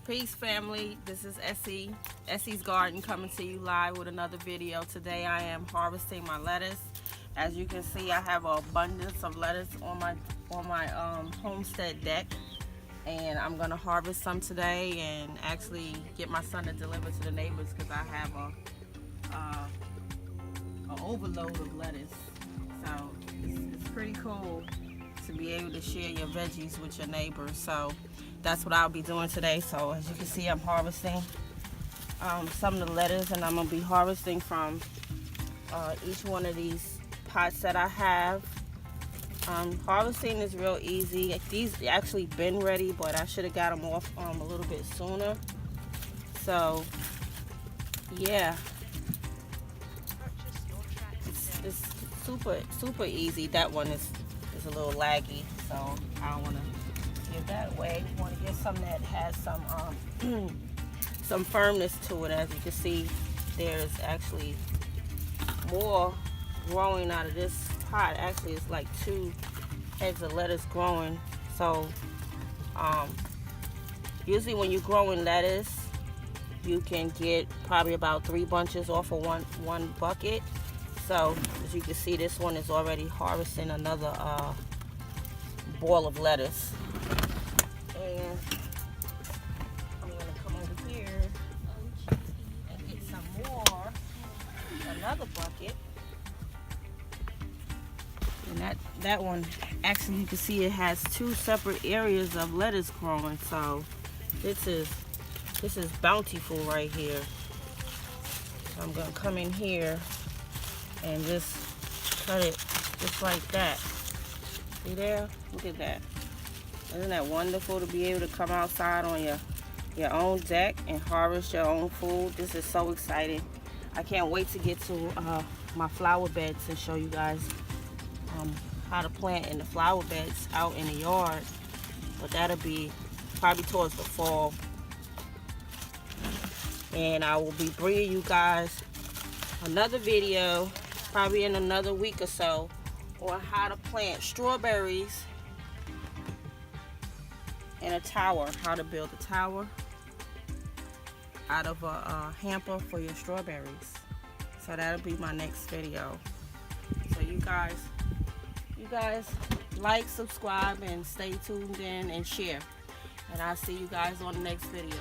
Peace family, this is Essie's Garden coming to you live with another video. Today I am harvesting my lettuce. As you can see, I have an abundance of lettuce on my homestead deck, and I'm gonna harvest some today and actually get my son to deliver to the neighbors because I have a overload of lettuce. So it's pretty cool to be able to share your veggies with your neighbors. So that's what I'll be doing today. So as you can see, I'm harvesting some of the lettuce, and I'm gonna be harvesting from each one of these pots that I have. Harvesting is real easy. These actually been ready, but I should have got them off a little bit sooner. So yeah, it's super easy. That one is a little laggy, so I don't want to give that away. We want to get some that has some some firmness to it. As you can see, there's actually more growing out of this pot. Actually, it's like 2 heads of lettuce growing. So usually when you're growing lettuce, you can get probably about 3 bunches off of one bucket. So as you can see, this one is already harvesting another ball of lettuce. And I'm going to come over here and get some more, another bucket. And that one, actually you can see it has 2 separate areas of lettuce growing. So this is bountiful right here. So I'm going to come in here and just cut it just like that. See there? Look at that. Isn't that wonderful to be able to come outside on your own deck and harvest your own food? This is so exciting. I can't wait to get to my flower beds and show you guys how to plant in the flower beds out in the yard. But that'll be probably towards the fall. And I will be bringing you guys another video probably in another week or so on how to plant strawberries in a tower, how to build a tower out of a hamper for your strawberries. So that'll be my next video. So you guys like, subscribe, and stay tuned in and share. And I'll see you guys on the next video.